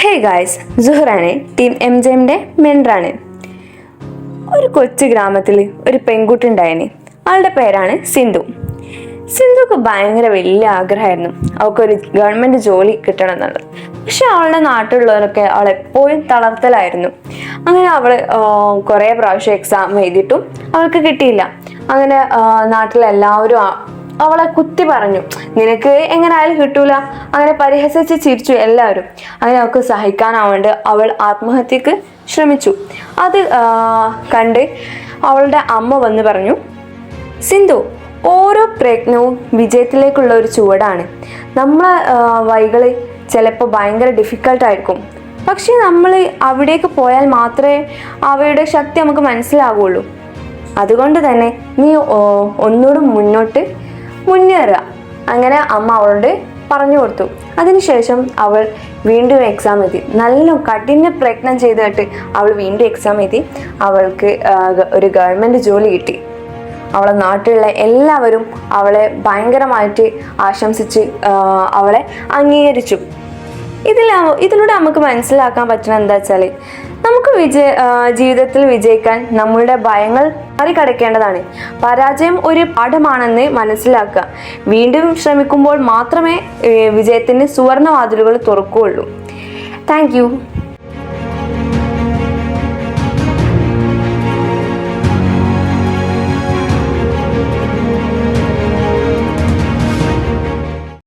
Hey guys, സുഹറാണ് team MJയുടെ മെൻറാണ്. ഒരു കൊച്ചു ഗ്രാമത്തിൽ ഒരു പെൺകുട്ടി ഉണ്ടായിന്. അവളുടെ പേരാണ് സിന്ധു. സിന്ധുക്ക് ഭയങ്കര വലിയ ആഗ്രഹമായിരുന്നു അവൾക്കൊരു ഗവൺമെൻറ് ജോലി കിട്ടണം എന്നുള്ളത്. പക്ഷെ അവളുടെ നാട്ടിലുള്ളവരൊക്കെ അവളെപ്പോഴും തളർത്തലായിരുന്നു. അങ്ങനെ അവൾ കുറേ പ്രാവശ്യം എക്സാം എഴുതിയിട്ടും അവൾക്ക് കിട്ടിയില്ല. അങ്ങനെ നാട്ടിലെല്ലാവരും അവളെ കുത്തി പറഞ്ഞു, നിനക്ക് എങ്ങനെയായാലും കിട്ടൂല. അങ്ങനെ പരിഹസിച്ച് ചിരിച്ചു എല്ലാവരും. അങ്ങനെ അവൾക്ക് സഹിക്കാനാവാണ്ട് അവൾ ആത്മഹത്യക്ക് ശ്രമിച്ചു. അത് കണ്ട് അവളുടെ അമ്മ വന്ന് പറഞ്ഞു, സിന്ധു, ഓരോ പ്രയത്നവും വിജയത്തിലേക്കുള്ള ഒരു ചുവടാണ്. നമ്മളെ വഴികൾ ചിലപ്പോൾ ഭയങ്കര ഡിഫിക്കൽട്ടായിരിക്കും, പക്ഷെ നമ്മൾ അവിടേക്ക് പോയാൽ മാത്രമേ അവയുടെ ശക്തി നമുക്ക് മനസ്സിലാവുള്ളൂ. അതുകൊണ്ട് തന്നെ നീ ഒന്നുകൂടി മുന്നേറുക. അങ്ങനെ അമ്മ അവളോട് പറഞ്ഞു കൊടുത്തു. അതിനുശേഷം അവൾ വീണ്ടും എക്സാം എഴുതി. നല്ല കഠിന പ്രയത്നം ചെയ്തിട്ട് അവൾ വീണ്ടും എക്സാം എഴുതി. അവൾക്ക് ഒരു ഗവൺമെൻറ് ജോലി കിട്ടി. അവളെ നാട്ടിലുള്ള എല്ലാവരും അവളെ ഭയങ്കരമായിട്ട് ആശംസിച്ച് അവളെ അംഗീകരിച്ചു. ഇതിലൂടെ നമുക്ക് മനസ്സിലാക്കാൻ പറ്റുന്നത് എന്താ വെച്ചാൽ, നമുക്ക് ജീവിതത്തിൽ വിജയിക്കാൻ നമ്മളുടെ ഭയങ്ങൾ മറികടക്കേണ്ടതാണ്. പരാജയം ഒരു പാഠമാണെന്ന് മനസ്സിലാക്കുക. വീണ്ടും ശ്രമിക്കുമ്പോൾ മാത്രമേ വിജയത്തിന് സുവർണ വാതിലുകൾ തുറക്കുകയുള്ളൂ. Thank you.